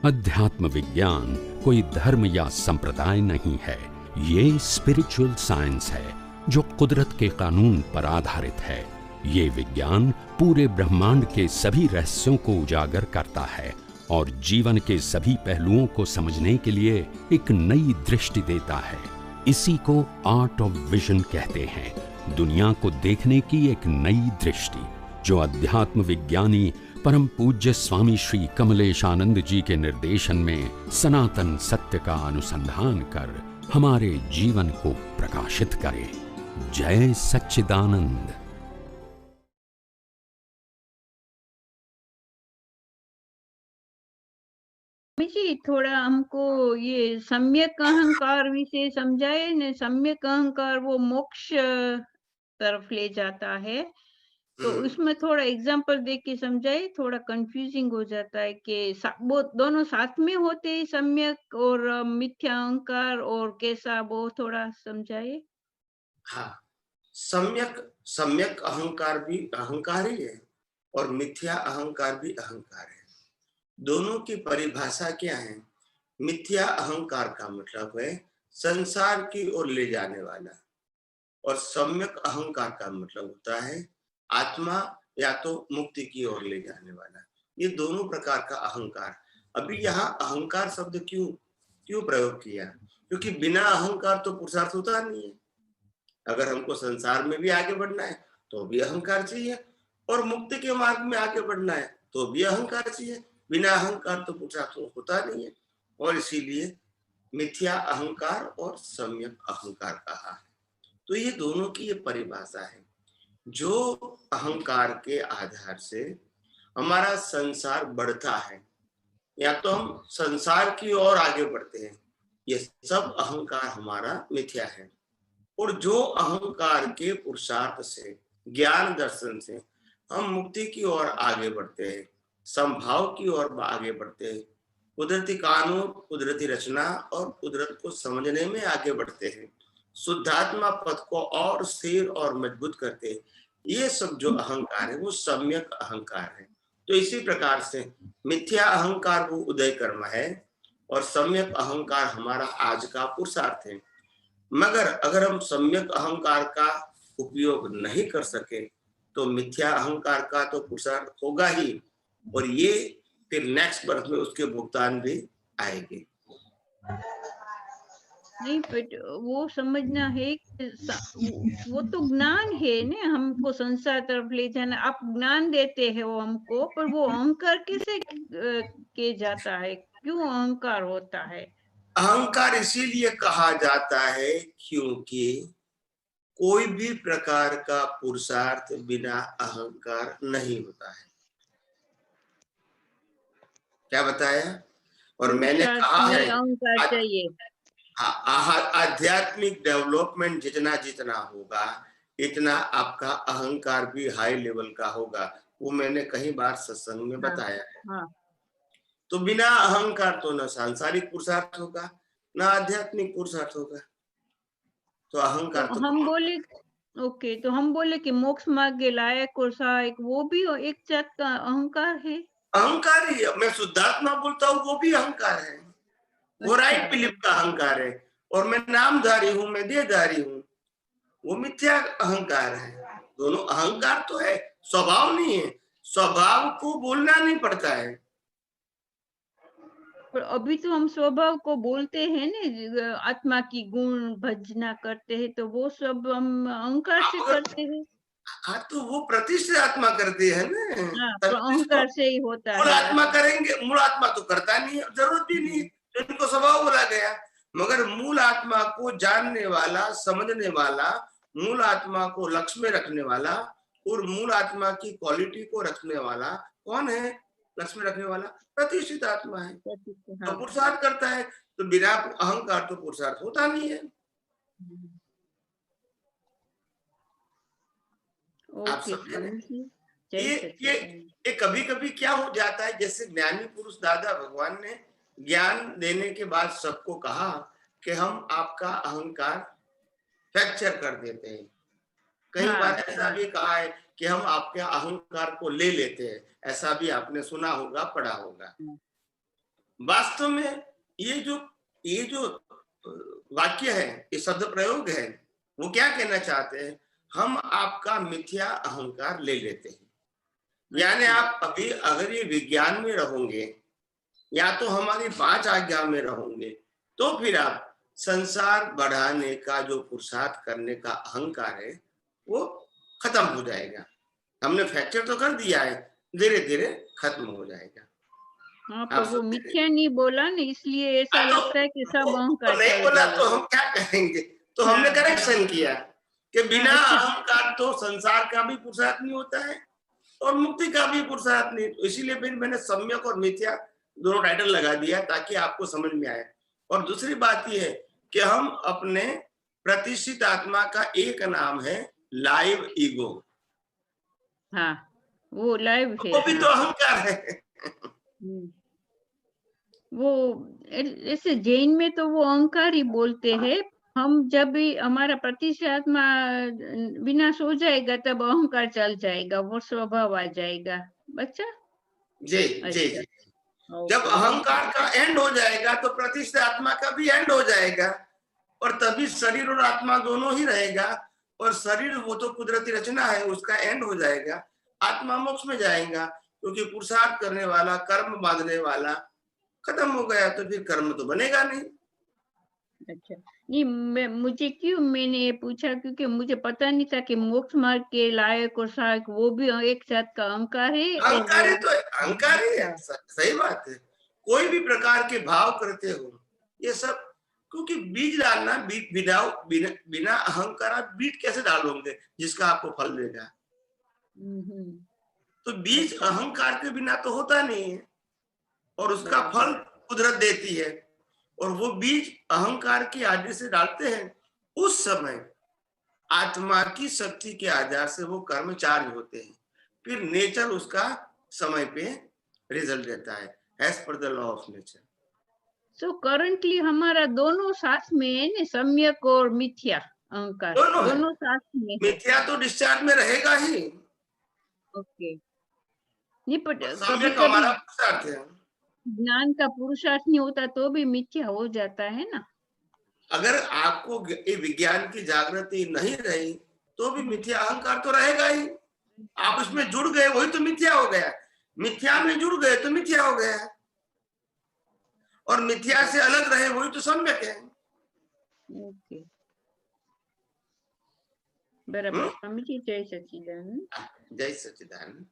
अध्यात्म विज्ञान कोई धर्म या संप्रदाय नहीं है, ये स्पिरिचुअल साइंस है जो कुदरत के कानून पर आधारित है। ये विज्ञान पूरे ब्रह्मांड के सभी रहस्यों को उजागर करता है और जीवन के सभी पहलुओं को समझने के लिए एक नई दृष्टि देता है। इसी को आर्ट ऑफ विजन कहते हैं, दुनिया को देखने की एक नई दृष्टि, जो अध्यात्म विज्ञानी परम पूज्य स्वामी श्री कमलेशानंद जी के निर्देशन में सनातन सत्य का अनुसंधान कर हमारे जीवन को प्रकाशित करे। जय सच्चिदानंद। जी थोड़ा हमको ये सम्यक अहंकार विषय समझाए न। सम्यक अहंकार वो मोक्ष तरफ ले जाता है, तो उसमें थोड़ा एग्जांपल दे के समझाए। थोड़ा कंफ्यूजिंग हो जाता है कि वो दोनों साथ में होते हैं, सम्यक और मिथ्या अहंकार, और कैसा वो थोड़ा समझाए। हाँ, सम्यक सम्यक अहंकार भी अहंकार ही है और मिथ्या अहंकार भी अहंकार है। दोनों की परिभाषा क्या है? मिथ्या अहंकार का मतलब है संसार की ओर ले जाने वाला, और सम्यक अहंकार का मतलब होता है आत्मा या तो मुक्ति की ओर ले जाने वाला। ये दोनों प्रकार का अहंकार। अभी यहाँ अहंकार शब्द क्यों क्यों प्रयोग किया? क्योंकि बिना अहंकार तो पुरुषार्थ होता नहीं है। अगर हमको संसार में भी आगे बढ़ना है तो भी अहंकार चाहिए, और मुक्ति के मार्ग में आगे बढ़ना है तो भी अहंकार चाहिए। बिना अहंकार तो पुरुषार्थ होता नहीं है, और इसीलिए मिथ्या अहंकार और सम्यक अहंकार कहा है। तो ये दोनों की ये परिभाषा है। जो अहंकार के आधार से हमारा संसार बढ़ता है, या तो हम संसार की ओर आगे बढ़ते हैं, ये सब अहंकार हमारा मिथ्या है। और जो अहंकार के पुरुषार्थ से, ज्ञान दर्शन से हम मुक्ति की ओर आगे बढ़ते हैं, संभाव की ओर आगे बढ़ते हैं, कुदरती कानून, कुदरती रचना और कुदरत को समझने में आगे बढ़ते हैं, शुद्धात्मा पथ को और स्थिर और मजबूत करते हैं, ये सब जो अहंकार है वो सम्यक अहंकार है। तो इसी प्रकार से मिथ्या अहंकार वो उदय कर्म है, और सम्यक अहंकार हमारा आज का पुरुषार्थ है। मगर अगर हम सम्यक अहंकार का उपयोग नहीं कर सके तो मिथ्या अहंकार का तो पुरुषार्थ होगा ही, और ये फिर नेक्स्ट बर्थ में उसके भुगतान भी आएंगे। नहीं, बट वो समझना है कि वो तो ज्ञान है ना, हमको संसार तरफ ले जाना। आप ज्ञान देते हैं वो हमको, पर वो अहंकार कैसे के जाता है? क्यों अहंकार होता है? अहंकार इसीलिए कहा जाता है क्योंकि कोई भी प्रकार का पुरुषार्थ बिना अहंकार नहीं होता है। क्या बताया? और मैंने कहा है अहंकार चाहिए। आध्यात्मिक डेवलपमेंट जितना जितना होगा, इतना आपका अहंकार भी हाई लेवल का होगा। वो मैंने कई बार सत्संग में हाँ, बताया है। हाँ। तो बिना अहंकार तो न सांसारिक पुरुषार्थ होगा, न आध्यात्मिक पुरुषार्थ होगा। तो अहंकार तो तो हम बोले, ओके, तो हम बोले कि मोक्ष मार्ग के लायक और सहायक, वो भी एक जात का अहंकार है। अहंकार ही है। मैं शुद्धात्मा बोलता हूँ वो भी अहंकार है, वो अच्छा, राइट बिलीफ का अहंकार है। और मैं नामधारी हूँ, मैं देहधारी हूँ, वो मिथ्या अहंकार है। दोनों अहंकार तो है, स्वभाव नहीं है। स्वभाव को बोलना नहीं पड़ता है। पर अभी तो हम स्वभाव को बोलते हैं ना, आत्मा की गुण भजना करते हैं, तो वो सब हम अहंकार से करते हैं। हाँ, तो वो प्रतिष्ठित आत्मा करती है ना, हाँ, तो तभी इसको अहंकार से ही होता मूल है। आत्मा करेंगे। मूल आत्मा तो करता नहीं है, जरूरत भी नहीं है, तो इनको स्वभाव बोला गया। मगर मूल आत्मा को जानने वाला, समझने वाला, मूल आत्मा को लक्ष्य में रखने वाला और मूल आत्मा की क्वालिटी को रखने वाला कौन है? लक्ष्य में रखने वाला प्रतिष्ठित आत्मा है। तो हाँ। पुरुषार्थ करता है, तो बिना अहंकार तो पुरुषार्थ होता नहीं है। आप ओके, समझे ना? जय ये ये सच्चिदानंद। ये कभी कभी क्या हो जाता है, जैसे ज्ञानी पुरुष दादा भगवान ने ज्ञान देने के बाद सबको कहा कि हम आपका अहंकार फ्रैक्चर कर देते हैं। कई हाँ, बार ऐसा भी कहा है कि हम आपके अहंकार को ले लेते हैं। ऐसा भी आपने सुना होगा, पढ़ा होगा। वास्तव में ये जो वाक्य है, ये शब्द प्रयोग है, वो क्या कहना चाहते हैं? हम आपका मिथ्या अहंकार ले लेते हैं। यानी आप अभी अगर ये विज्ञान में रहोगे या तो हमारी 5 आज्ञा में रहोगे, तो फिर आप संसार बढ़ाने का जो पुरुषार्थ करने का अहंकार है वो खत्म हो जाएगा। हमने फ्रैक्चर तो कर दिया है, धीरे धीरे खत्म हो जाएगा। हाँ, आप पर वो समझे? मिथ्या नहीं बोला ना, इसलिए ऐसा तो लगता है कि सब अहंकार नहीं चल बोला तो जाएगा। हम क्या करेंगे? तो हमने हाँ, करेक्शन किया कि बिना अच्छा। अहंकार तो संसार का भी पुरुषार्थ नहीं होता है और मुक्ति का भी पुरुषार्थ नहीं। तो इसीलिए फिर मैंने सम्यक और मिथ्या दोनों टाइटल लगा दिया ताकि आपको समझ में आए। और दूसरी बात यह है कि हम अपने प्रतिष्ठित आत्मा का एक नाम है लाइव ईगो, हाँ, वो लाइव है। वो भी हाँ। तो अहंकार है। वो ऐसे जैन में तो वो अहंकार ही बोलते हैं। हम जब भी हमारा प्रतिष्ठित आत्मा विनाश हो जाएगा तब अहंकार चल जाएगा, वो स्वभाव आ जाएगा। बच्चा जी जी अच्छा। जी। जब ओके। अहंकार का एंड हो जाएगा तो प्रतिष्ठित आत्मा का भी एंड हो जाएगा और तभी शरीर और आत्मा दोनों ही रहेगा। और शरीर वो तो कुदरती रचना है, उसका एंड हो जाएगा, आत्मा मोक्ष में जाएगा, क्योंकि पुरुषार्थ करने वाला, कर्म बांधने वाला खत्म हो गया, तो फिर कर्म तो बनेगा नहीं। अच्छा, नहीं मैंने ये पूछा क्योंकि मुझे पता नहीं था कि मोक्ष मार्ग के लायक और सहायक वो भी एक जात का अहंकार है और वो। अहंकार ही तो है, अहंकार ही है। अच्छा। सही बात है। कोई भी प्रकार के भाव करते हो ये सब, क्योंकि बीज डालना, बिना बिना अहंकार आप बीज कैसे डालोगे जिसका आपको फल देगा? हम्म। तो बीज अच्छा। अहंकार के बिना तो होता नहीं है और उसका बराबर। फल कुदरत देती है। और वो बीज अहंकार की आदि से डालते हैं, उस समय आत्मा की शक्ति के आधार से वो कर्म चार्ज होते हैं, फिर नेचर उसका समय पे रिजल्ट देता है as per the law of nature. So currently हमारा दोनों साथ में है ना, सम्यक और मिथ्या अहंकार दोनों है। दोनों साथ में है। मिथ्या तो डिस्चार्ज में रहेगा ही ओके। नहीं, पर और कभी सम्यक कभी हमारा पुरुषार्थ है। ज्ञान का पुरुषार्थ नहीं होता तो भी मिथ्या हो जाता है ना। अगर आपको ये विज्ञान की जागृति नहीं रही तो भी मिथ्या अहंकार तो रहेगा ही। आप उसमें जुड़ गए वही तो मिथ्या हो गया, मिथ्या में जुड़ गए तो मिथ्या हो गया, और मिथ्या से अलग रहे वही तो सम्यक है। ओके, बराबर। स्वामी जी जय सच्चिदानंद। जय सच्चिदानंद।